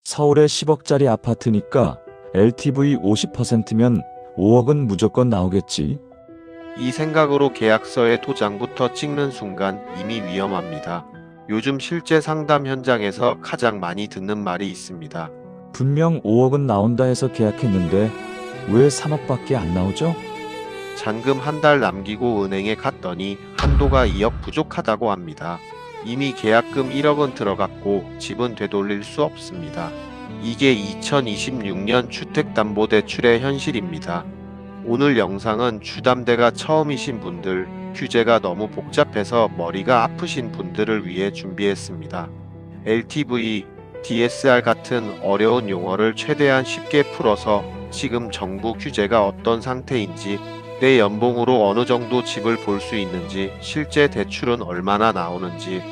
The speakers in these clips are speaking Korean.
서울에 10억짜리 아파트니까 LTV 50%면 5억은 무조건 나오겠지. 이 생각으로 계약서에 도장부터 찍는 순간 이미 위험합니다. 요즘 실제 상담 현장에서 가장 많이 듣는 말이 있습니다. 분명 5억은 나온다 해서 계약했는데 왜 3억밖에 안 나오죠? 잔금 한 달 남기고 은행에 갔더니 한도가 2억 부족하다고 합니다. 이미 계약금 1억은 들어갔고 집은 되돌릴 수 없습니다. 이게 2026년 주택담보대출의 현실입니다. 오늘 영상은 주담대가 처음이신 분들, 규제가 너무 복잡해서 머리가 아프신 분들을 위해 준비했습니다. LTV, DSR 같은 어려운 용어를 최대한 쉽게 풀어서 지금 정부 규제가 어떤 상태인지, 내 연봉으로 어느 정도 집을 볼 수 있는지, 실제 대출은 얼마나 나오는지,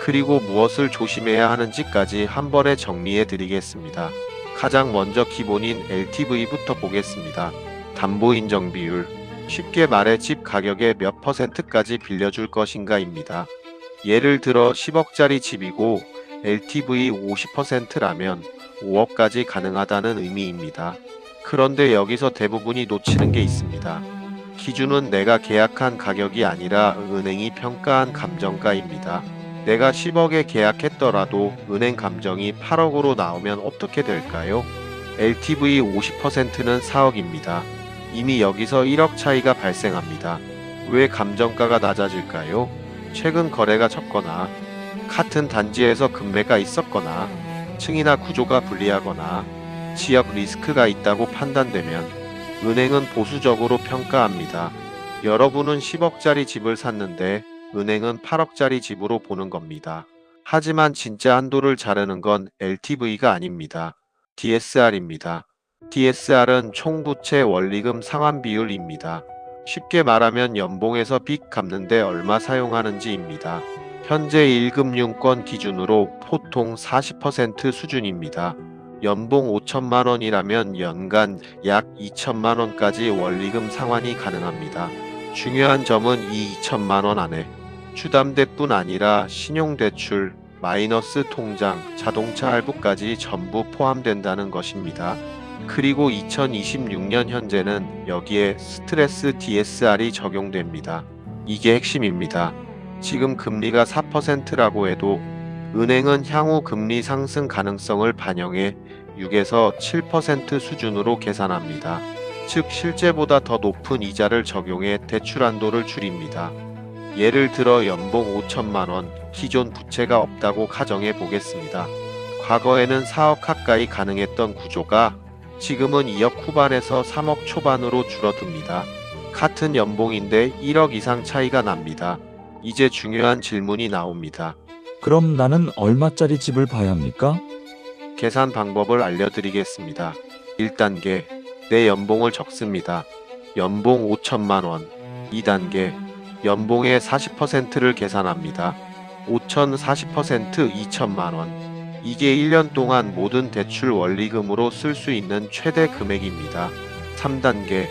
그리고 무엇을 조심해야 하는지까지 한 번에 정리해 드리겠습니다. 가장 먼저 기본인 LTV부터 보겠습니다. 담보인정 비율. 쉽게 말해 집 가격의 몇 %까지 빌려줄 것인가입니다. 예를 들어 10억짜리 집이고 LTV 50%라면 5억까지 가능하다는 의미입니다. 그런데 여기서 대부분이 놓치는 게 있습니다. 기준은 내가 계약한 가격이 아니라 은행이 평가한 감정가입니다. 내가 10억에 계약했더라도 은행 감정이 8억으로 나오면 어떻게 될까요? LTV 50%는 4억입니다. 이미 여기서 1억 차이가 발생합니다. 왜 감정가가 낮아질까요? 최근 거래가 적거나, 같은 단지에서 급매가 있었거나, 층이나 구조가 불리하거나, 지역 리스크가 있다고 판단되면 은행은 보수적으로 평가합니다. 여러분은 10억짜리 집을 샀는데 은행은 8억짜리 집으로 보는 겁니다. 하지만 진짜 한도를 자르는 건 LTV가 아닙니다. DSR입니다. DSR은 총부채 원리금 상환 비율입니다. 쉽게 말하면 연봉에서 빚 갚는데 얼마 사용하는지입니다. 현재 1금융권 기준으로 보통 40% 수준입니다. 연봉 5천만 원이라면 연간 약 2천만 원까지 원리금 상환이 가능합니다. 중요한 점은 이 2천만 원 안에 주담대뿐 아니라 신용대출, 마이너스 통장, 자동차 할부까지 전부 포함된다는 것입니다. 그리고 2026년 현재는 여기에 스트레스 DSR이 적용됩니다. 이게 핵심입니다. 지금 금리가 4%라고 해도 은행은 향후 금리 상승 가능성을 반영해 6에서 7% 수준으로 계산합니다. 즉 실제보다 더 높은 이자를 적용해 대출 한도를 줄입니다. 예를 들어 연봉 5천만 원, 기존 부채가 없다고 가정해 보겠습니다. 과거에는 4억 가까이 가능했던 구조가 지금은 2억 후반에서 3억 초반으로 줄어듭니다. 같은 연봉인데 1억 이상 차이가 납니다. 이제 중요한 질문이 나옵니다. 그럼 나는 얼마짜리 집을 봐야 합니까? 계산 방법을 알려드리겠습니다. 1단계, 내 연봉을 적습니다. 연봉 5천만 원. 2단계, 연봉의 40%를 계산합니다. 5천 40% 2천만 원. 이게 1년 동안 모든 대출 원리금으로 쓸 수 있는 최대 금액입니다. 3단계,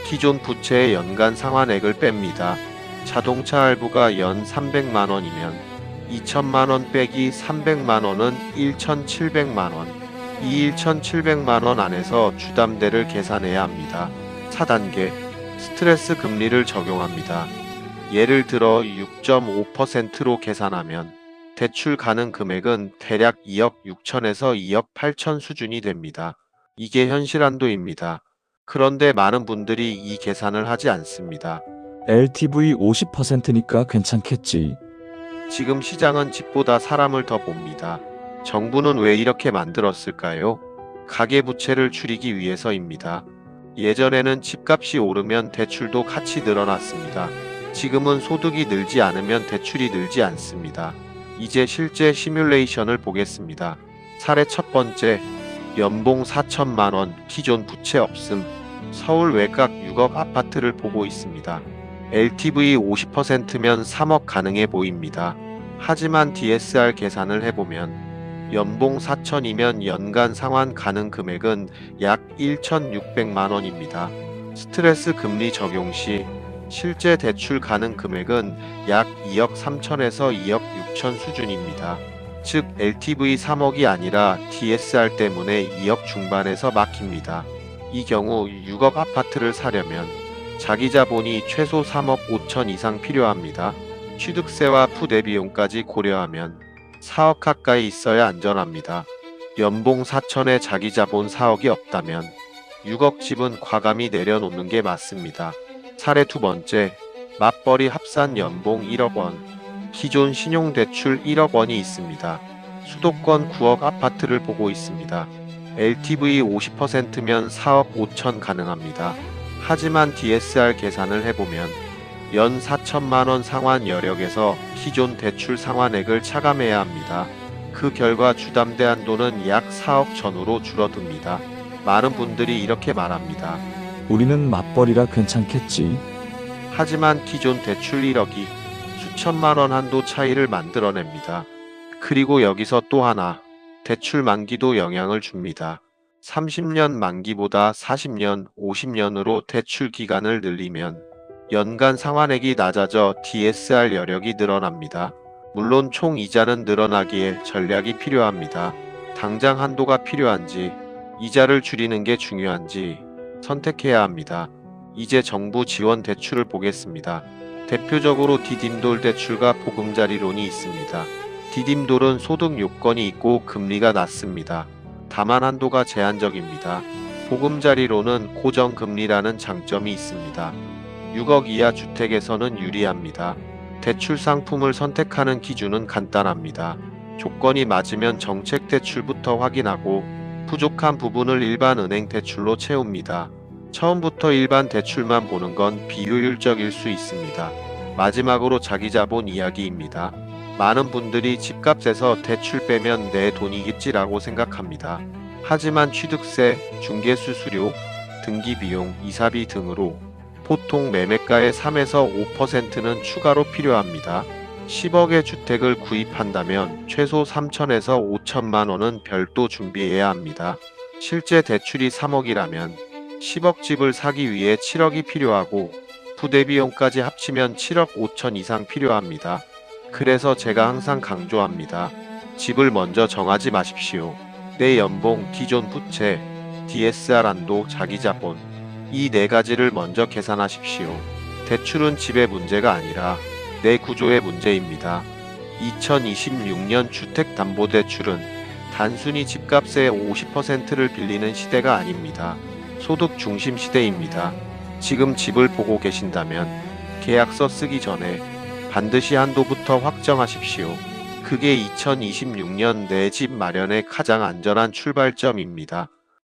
기존 부채의 연간 상환액을 뺍니다. 자동차 할부가 연 300만 원이면 2천만 원 빼기 300만 원은 1,700만 원. 이 1,700만 원 안에서 주담대를 계산해야 합니다. 4단계, 스트레스 금리를 적용합니다. 예를 들어 6.5%로 계산하면 대출 가능 금액은 대략 2억 6천에서 2억 8천 수준이 됩니다. 이게 현실 한도입니다. 그런데 많은 분들이 이 계산을 하지 않습니다. LTV 50%니까 괜찮겠지. 지금 시장은 집보다 사람을 더 봅니다. 정부는 왜 이렇게 만들었을까요? 가계부채를 줄이기 위해서입니다. 예전에는 집값이 오르면 대출도 같이 늘어났습니다. 지금은 소득이 늘지 않으면 대출이 늘지 않습니다. 이제 실제 시뮬레이션을 보겠습니다. 사례 첫 번째, 연봉 4천만 원, 기존 부채 없음, 서울 외곽 6억 아파트를 보고 있습니다. LTV 50%면 3억 가능해 보입니다. 하지만 DSR 계산을 해보면 연봉 4천이면 연간 상환 가능 금액은 약 1,600만 원입니다. 스트레스 금리 적용 시 실제 대출 가능 금액은 약 2억 3천에서 2억 6천 수준입니다. 즉 LTV 3억이 아니라 DSR 때문에 2억 중반에서 막힙니다. 이 경우 6억 아파트를 사려면 자기 자본이 최소 3억 5천 이상 필요합니다. 취득세와 부대 비용까지 고려하면 4억 가까이 있어야 안전합니다. 연봉 4천에 자기 자본 4억이 없다면 6억 집은 과감히 내려놓는 게 맞습니다. 사례 두 번째, 맞벌이 합산 연봉 1억 원, 기존 신용대출 1억 원이 있습니다. 수도권 9억 아파트를 보고 있습니다. LTV 50%면 4억 5천 가능합니다. 하지만 DSR 계산을 해보면 연 4천만 원 상환 여력에서 기존 대출 상환액을 차감해야 합니다. 그 결과 주담대 한도는 약 4억 전후로 줄어듭니다. 많은 분들이 이렇게 말합니다. 우리는 맞벌이라 괜찮겠지. 하지만 기존 대출 1억이 수천만 원 한도 차이를 만들어냅니다. 그리고 여기서 또 하나, 대출 만기도 영향을 줍니다. 30년 만기보다 40년, 50년으로 대출 기간을 늘리면 연간 상환액이 낮아져 DSR 여력이 늘어납니다. 물론 총 이자는 늘어나기에 전략이 필요합니다. 당장 한도가 필요한지, 이자를 줄이는 게 중요한지 선택해야 합니다. 이제 정부 지원 대출을 보겠습니다. 대표적으로 디딤돌 대출과 보금자리론이 있습니다. 디딤돌은 소득 요건이 있고 금리가 낮습니다. 다만 한도가 제한적입니다. 보금자리론은 고정금리라는 장점이 있습니다. 6억 이하 주택에서는 유리합니다. 대출 상품을 선택하는 기준은 간단합니다. 조건이 맞으면 정책 대출부터 확인하고 부족한 부분을 일반 은행 대출로 채웁니다. 처음부터 일반 대출만 보는 건 비효율적일 수 있습니다. 마지막으로 자기 자본 이야기입니다. 많은 분들이 집값에서 대출 빼면 내 돈이겠지라고 생각합니다. 하지만 취득세, 중개수수료, 등기비용, 이사비 등으로 보통 매매가의 3에서 5%는 추가로 필요합니다. 10억의 주택을 구입한다면 최소 3천에서 5천만 원은 별도 준비해야 합니다. 실제 대출이 3억이라면 10억 집을 사기 위해 7억이 필요하고 부대비용까지 합치면 7억 5천 이상 필요합니다. 그래서 제가 항상 강조합니다. 집을 먼저 정하지 마십시오. 내 연봉, 기존 부채, DSR 한도, 자기 자본, 이 네 가지를 먼저 계산하십시오. 대출은 집의 문제가 아니라 내 구조의 문제입니다. 2026년 주택담보대출은 단순히 집값의 50%를 빌리는 시대가 아닙니다. 소득 중심 시대입니다. 지금 집을 보고 계신다면 계약서 쓰기 전에 반드시 한도부터 확정하십시오. 그게 2026년 내 집 마련의 가장 안전한 출발점입니다.